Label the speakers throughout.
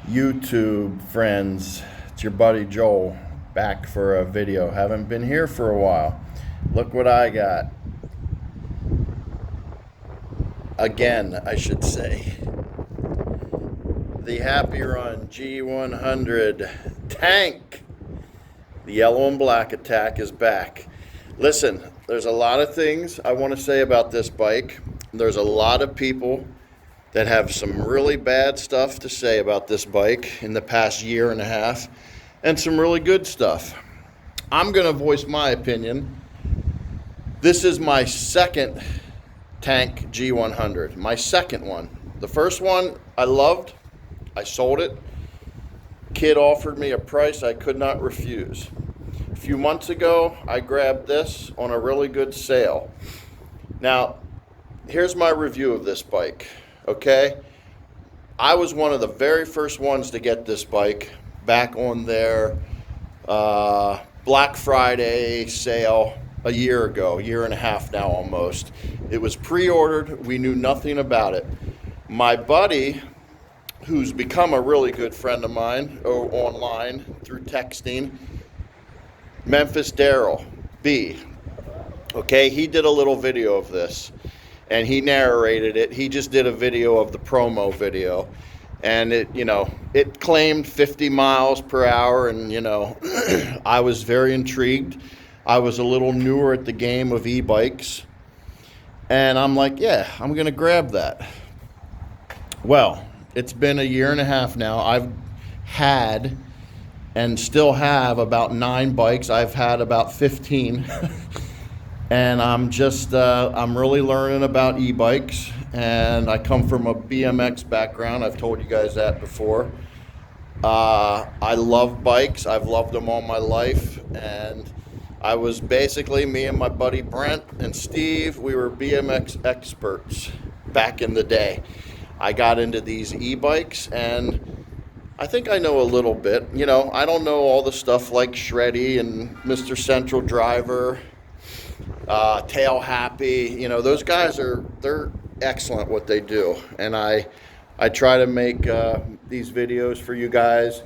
Speaker 1: YouTube friends, it's your buddy Joel back for a video. Haven't been here for a while. Look what I got. Again, I should say. The Happyrun G100 tank. The yellow and black attack is back. Listen, there's a lot of things I want to say about this bike. There's a lot of people that have some really bad stuff to say about this bike in the past year and a half, and some really good stuff. I'm going to voice my opinion. This is my second tank G100, my second one. The first one I loved. I sold it. Kid offered me a price I could not refuse. A few months ago, I grabbed this on a really good sale. Now, here's my review of this bike. Okay, I was one of the very first ones to get this bike back on their Black Friday sale a year ago, year and a half now almost. It was pre-ordered. We knew nothing about it. My buddy, who's become a really good friend of mine online through texting, Memphis Daryl B. Okay, he did a little video of this. And he narrated it. He just did a video of the promo video, and it claimed 50 miles per hour, and I was very intrigued. I was a little newer at the game of e-bikes, and I'm like, yeah, I'm gonna grab that. Well, it's been a year and a half now. I've had and still have about 9 bikes. I've had about 15. And I'm really learning about e-bikes, and I come from a BMX background. I've told you guys that before. I love bikes. I've loved them all my life, and I was basically, me and my buddy Brent and Steve, we were BMX experts back in the day. I got into these e-bikes, and I think I know a little bit. I don't know all the stuff like Shreddy and Mr. Central Driver, Tail Happy. Those guys they're excellent what they do, and I try to make these videos for you guys.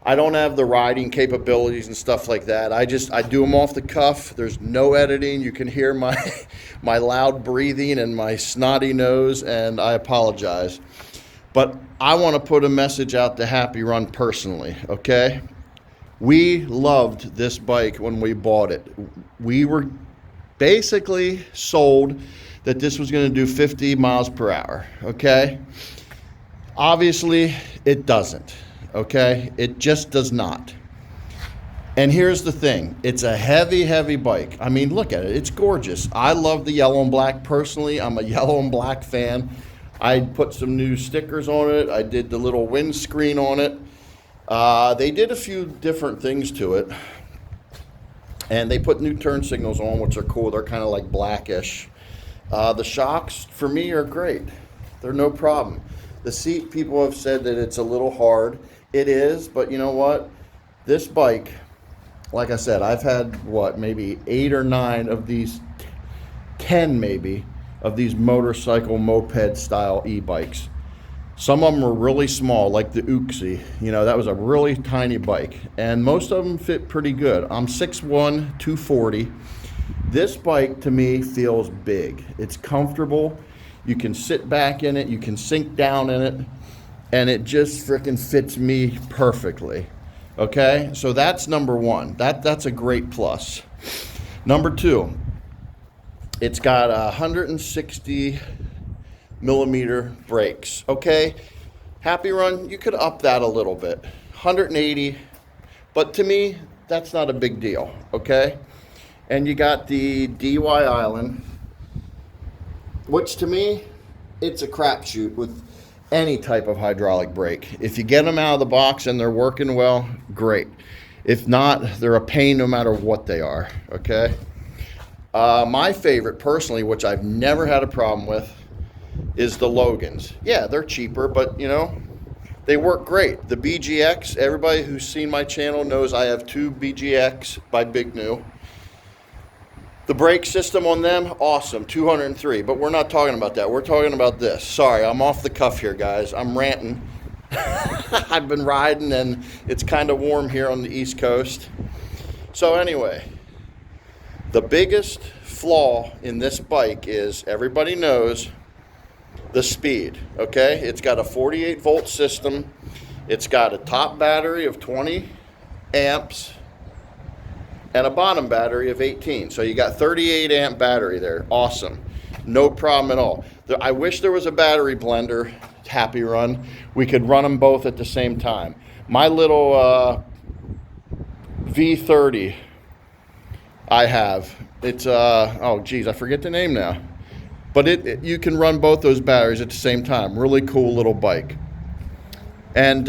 Speaker 1: I don't have the riding capabilities and stuff like that. I do them off the cuff. There's no editing. You can hear my my loud breathing and my snotty nose, and I apologize. But I want to put a message out to Happyrun personally, okay? We loved this bike when we bought it. We were basically sold that this was going to do 50 miles per hour, okay? Obviously, it doesn't, okay? It just does not. And here's the thing. It's a heavy, heavy bike. I mean, look at it. It's gorgeous. I love the yellow and black personally. I'm a yellow and black fan. I put some new stickers on it. I did the little windscreen on it. They did a few different things to it. And they put new turn signals on, which are cool. They're kind of like blackish. The shocks, for me, are great. They're no problem. The seat, people have said that it's a little hard. It is, but you know what? This bike, like I said, I've had, maybe 8 or 9 of these, 10 maybe, of these motorcycle moped-style e-bikes. Some of them were really small, like the Uxie. That was a really tiny bike. And most of them fit pretty good. I'm 6'1", 240. This bike, to me, feels big. It's comfortable. You can sit back in it. You can sink down in it. And it just freaking fits me perfectly. Okay? So that's number one. That's a great plus. Number 2, it's got 160 millimeter brakes. Okay, Happyrun, you could up that a little bit, 180, but to me that's not a big deal. Okay, and you got the DY Island, which to me it's a crapshoot with any type of hydraulic brake. If you get them out of the box and they're working well, great. If not, they're a pain no matter what they are. Okay, my favorite personally, which I've never had a problem with, is the Logans. Yeah, they're cheaper, but they work great. The BGX, everybody who's seen my channel knows I have 2 BGX by Big New. The brake system on them, awesome, 203. But we're not talking about that. We're talking about this. Sorry, I'm off the cuff here, guys. I'm ranting. I've been riding and it's kind of warm here on the East Coast. So anyway, the biggest flaw in this bike is everybody knows the speed, okay? It's got a 48 volt system. It's got a top battery of 20 amps and a bottom battery of 18. So you got 38 amp battery there. Awesome. No problem at all. I wish there was a battery blender, Happyrun. We could run them both at the same time. My little V30 I have, it's, oh geez, I forget the name now. But you can run both those batteries at the same time. Really cool little bike. And,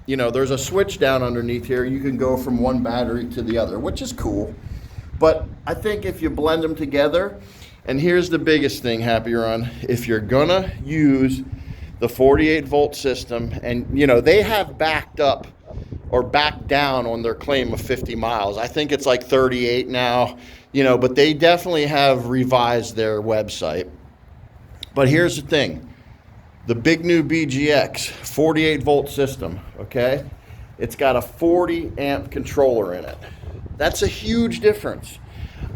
Speaker 1: you know, there's a switch down underneath here. You can go from one battery to the other, which is cool. But I think if you blend them together, and here's the biggest thing, Happyrun, if you're gonna use the 48 volt system, and you know, they have backed up or backed down on their claim of 50 miles. I think it's like 38 now, you know, but they definitely have revised their website. But here's the thing. The big new BGX 48 volt system, okay? It's got a 40 amp controller in it. That's a huge difference.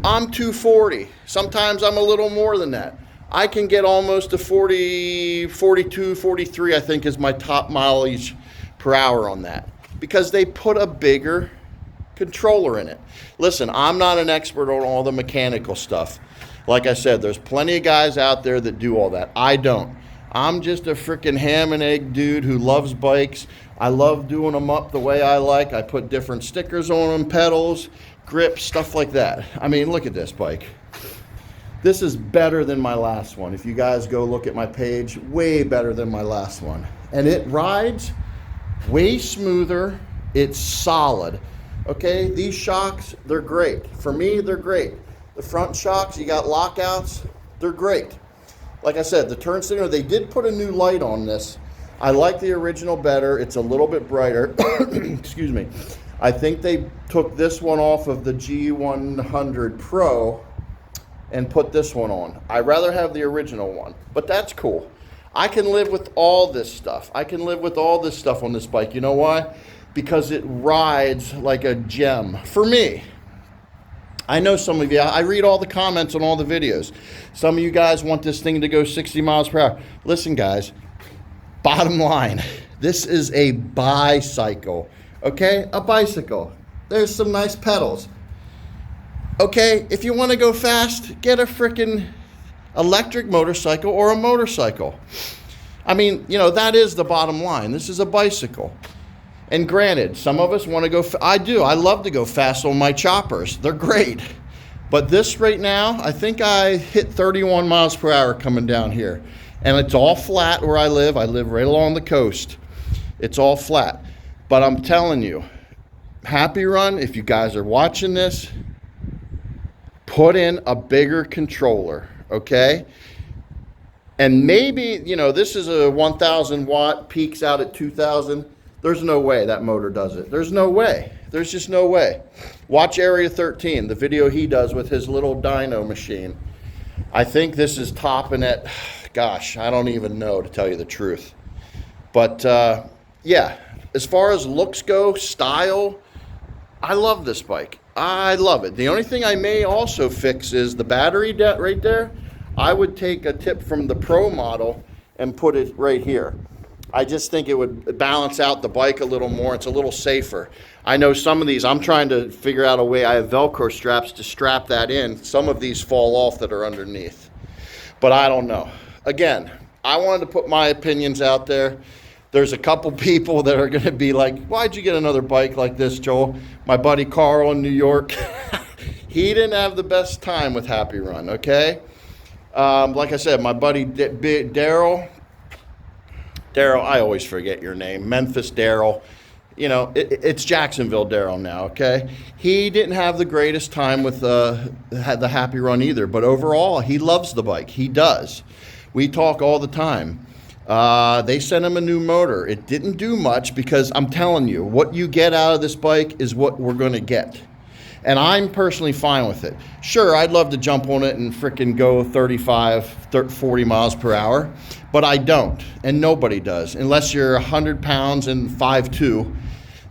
Speaker 1: I'm 240. Sometimes I'm a little more than that. I can get almost to 40, 42, 43, I think is my top mileage per hour on that. Because they put a bigger controller in it. Listen, I'm not an expert on all the mechanical stuff. Like I said, there's plenty of guys out there that do all that. I don't. I'm just a freaking ham and egg dude who loves bikes. I love doing them up the way I like. I put different stickers on them, pedals, grips, stuff like that. I mean, look at this bike. This is better than my last one. If you guys go look at my page, way better than my last one. And it rides way smoother. It's solid. Okay, these shocks, they're great. For me, they're great. The front shocks, you got lockouts, they're great. Like I said, the turn signal, they did put a new light on this. I like the original better. It's a little bit brighter. Excuse me. I think they took this one off of the G100 Pro and put this one on. I'd rather have the original one, but that's cool. I can live with all this stuff. I can live with all this stuff on this bike. You know why? Because it rides like a gem for me. I know some of you, I read all the comments on all the videos. Some of you guys want this thing to go 60 miles per hour. Listen, guys, bottom line, this is a bicycle, okay? A bicycle. There's some nice pedals. Okay, if you want to go fast, get a freaking electric motorcycle or a motorcycle. I mean, you know, that is the bottom line. This is a bicycle. And granted, some of us want to go, I do, I love to go fast on my choppers. They're great. But this right now, I think I hit 31 miles per hour coming down here. And it's all flat where I live. I live right along the coast. It's all flat. But I'm telling you, Happyrun, if you guys are watching this, put in a bigger controller, okay? And maybe, you know, this is a 1,000 watt, peaks out at 2,000. There's no way that motor does it. There's no way. There's just no way. Watch Area 13, the video he does with his little dyno machine. I think this is topping at, gosh, I don't even know, to tell you the truth. But, yeah, as far as looks go, style, I love this bike. I love it. The only thing I may also fix is the battery right there. I would take a tip from the Pro model and put it right here. I just think it would balance out the bike a little more. It's a little safer. I know some of these, I'm trying to figure out a way. I have Velcro straps to strap that in. Some of these fall off that are underneath. But I don't know. Again, I wanted to put my opinions out there. There's a couple people that are going to be like, why'd you get another bike like this, Joel? My buddy Carl in New York, he didn't have the best time with Happyrun, okay? Like I said, my buddy Daryl, I always forget your name, Memphis Daryl. You know, it's Jacksonville Daryl now, okay? He didn't have the greatest time with the Happyrun either, but overall, he loves the bike. He does. We talk all the time. They sent him a new motor. It didn't do much because I'm telling you, what you get out of this bike is what we're going to get. And I'm personally fine with it. Sure, I'd love to jump on it and frickin' go 35, 40 miles per hour, but I don't, and nobody does. Unless you're 100 pounds and 5'2",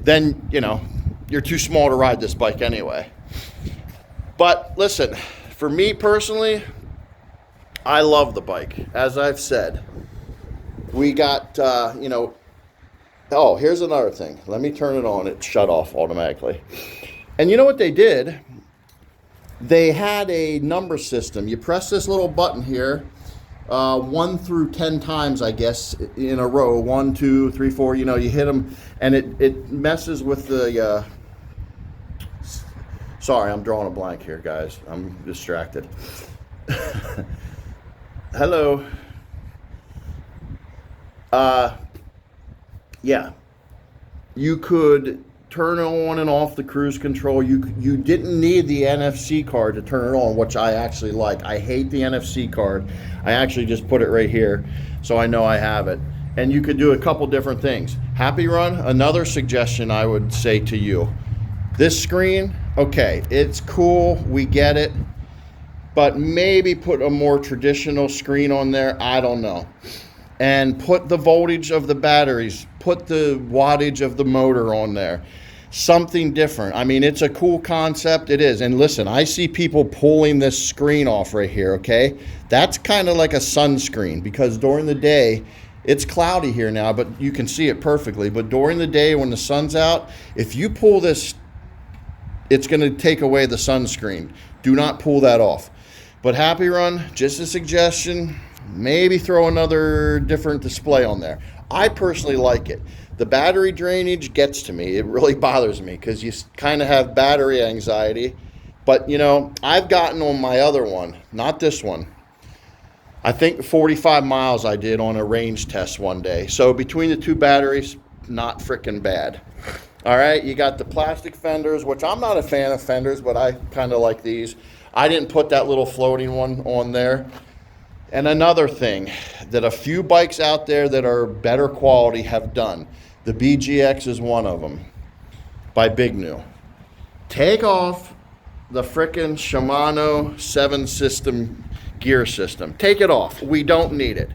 Speaker 1: then, you know, you're too small to ride this bike anyway. But listen, for me personally, I love the bike. As I've said, we got, you know, oh, here's another thing. Let me turn it on. It shut off automatically. And you know what they did? They had a number system. You press this little button here, 1 through 10 times, I guess, in a row. 1, 2, 3, 4, you know, you hit them, and it messes with the, sorry, I'm drawing a blank here, guys. I'm distracted. Hello. Yeah. You could turn on and off the cruise control. You didn't need the NFC card to turn it on, which I actually like. I hate the NFC card. I actually just put it right here so I know I have it. And you could do a couple different things. Happyrun, another suggestion I would say to you. This screen, okay, it's cool, we get it, but maybe put a more traditional screen on there, I don't know. And put the voltage of the batteries, put the wattage of the motor on there. Something different. I mean, it's a cool concept, it is. And listen, I see people pulling this screen off right here, okay? That's kind of like a sunscreen, because during the day, it's cloudy here now, but you can see it perfectly. But during the day when the sun's out, if you pull this, it's gonna take away the sunscreen. Do not pull that off. But Happyrun, just a suggestion, maybe throw another different display on there. I personally like it. The battery drainage gets to me. It really bothers me because you kind of have battery anxiety. But, you know, I've gotten on my other one, not this one. I think 45 miles I did on a range test one day. So between the two batteries, not freaking bad. All right, you got the plastic fenders, which I'm not a fan of fenders, but I kind of like these. I didn't put that little floating one on there. And another thing that a few bikes out there that are better quality have done, the BGX is one of them, by Big New. Take off the frickin' Shimano 7-system gear system. Take it off. We don't need it.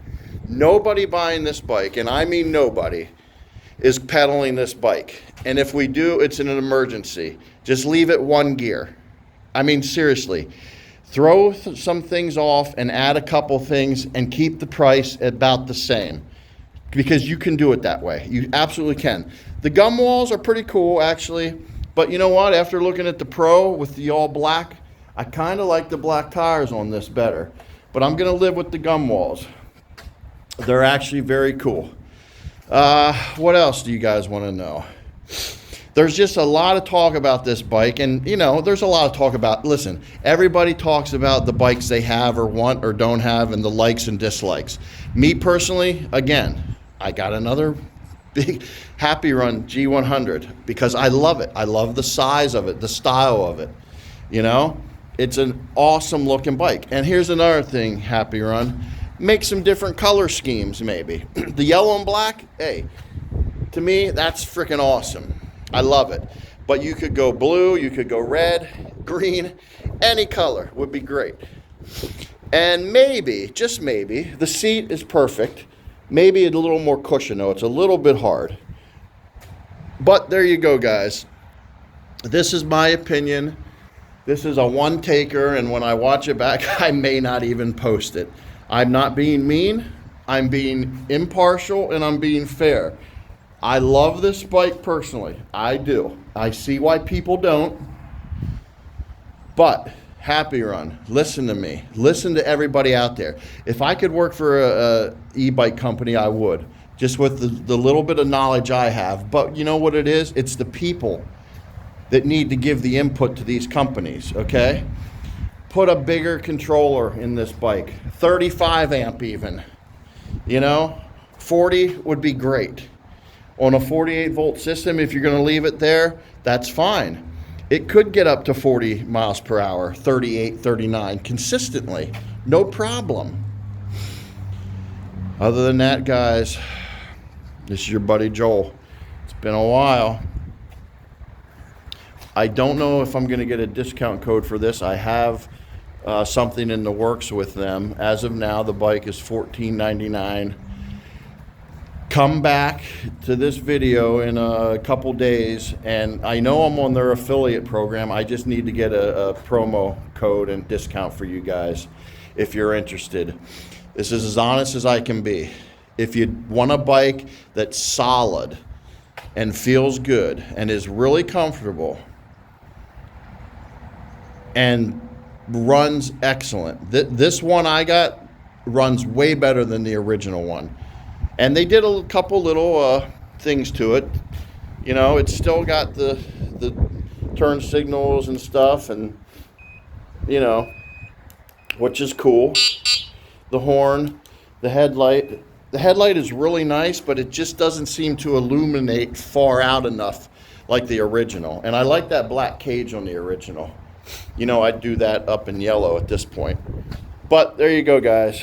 Speaker 1: Nobody buying this bike, and I mean nobody, is pedaling this bike. And if we do, it's in an emergency. Just leave it 1 gear. I mean, seriously. Throw some things off and add a couple things and keep the price about the same, because you can do it that way. You absolutely can. The gum walls are pretty cool, actually. But you know what? After looking at the Pro with the all black, I kind of like the black tires on this better. But I'm going to live with the gum walls. They're actually very cool. What else do you guys want to know? There's just a lot of talk about this bike, and you know, there's a lot of talk about, listen, everybody talks about the bikes they have or want or don't have and the likes and dislikes. Me personally, again, I got another big Happyrun G100 because I love it. I love the size of it, the style of it. You know, it's an awesome looking bike. And here's another thing, Happyrun, make some different color schemes maybe. The yellow and black, hey, to me, that's freaking awesome. I love it. But you could go blue, you could go red, green, any color would be great. And maybe, just maybe, the seat is perfect. Maybe a little more cushion though. It's a little bit hard. But there you go, guys. This is my opinion. This is a one taker, and when I watch it back, I may not even post it. I'm not being mean. I'm being impartial, and I'm being fair. I love this bike personally. I do. I see why people don't. But Happyrun, listen to me. Listen to everybody out there. If I could work for a e-bike company, I would. Just with the little bit of knowledge I have. But you know what it is? It's the people that need to give the input to these companies, okay? Put a bigger controller in this bike. 35 amp even. You know? 40 would be great. On a 48 volt system, if you're going to leave it there, that's fine. It could get up to 40 miles per hour, 38, 39, consistently. No problem. Other than that, guys, this is your buddy Joel. It's been a while. I don't know if I'm going to get a discount code for this. I have something in the works with them. As of now, the bike is $14.99. Come back to this video in a couple days, and I know I'm on their affiliate program. I just need to get a promo code and discount for you guys if you're interested. This is as honest as I can be. If you want a bike that's solid and feels good and is really comfortable and runs excellent, this one I got runs way better than the original one. And they did a couple little things to it. You know, it's still got the turn signals and stuff, and you know, which is cool. The horn, the headlight. The headlight is really nice, but it just doesn't seem to illuminate far out enough like the original. And I like that black cage on the original. You know, I'd do that up in yellow at this point. But there you go, guys.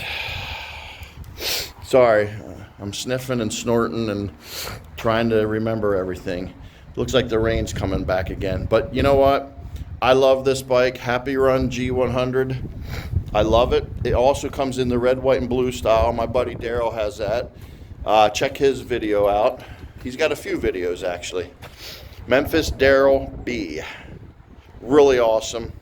Speaker 1: Sorry. I'm sniffing and snorting and trying to remember everything. Looks like the rain's coming back again. But you know what? I love this bike, Happyrun G100. I love it. It also comes in the red, white, and blue style. My buddy Daryl has that. Check his video out. He's got a few videos, actually. Memphis Daryl B. Really awesome.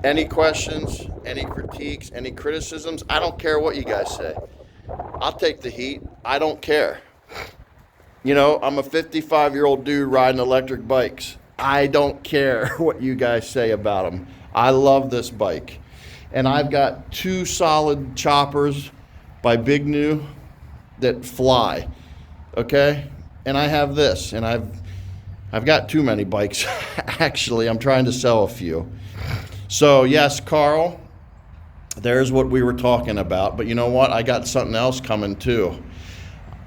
Speaker 1: Any questions, any critiques, any criticisms? I don't care what you guys say. I'll take the heat. I don't care. You know, I'm a 55-year-old dude riding electric bikes. I don't care what you guys say about them. I love this bike. And I've got 2 solid choppers by Big New that fly. Okay? And I have this. And I've got too many bikes. Actually, I'm trying to sell a few. So, yes, Carl. There's what we were talking about. But you know what? I got something else coming too.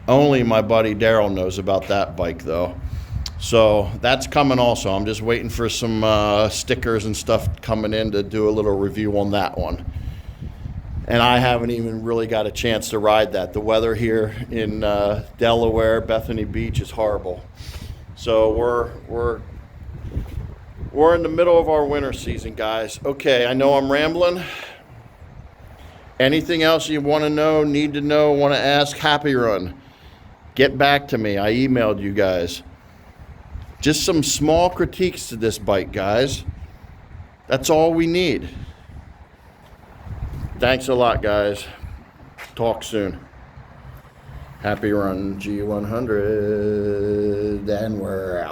Speaker 1: Only my buddy Daryl knows about that bike though. So that's coming also. I'm just waiting for some stickers and stuff coming in to do a little review on that one. And I haven't even really got a chance to ride that. The weather here in Delaware, Bethany Beach is horrible. So we're in the middle of our winter season, guys. Okay, I know I'm rambling. Anything else you want to know, need to know, want to ask, Happyrun, get back to me. I emailed you guys. Just some small critiques to this bike, guys. That's all we need. Thanks a lot, guys. Talk soon. Happyrun G100, and we're out.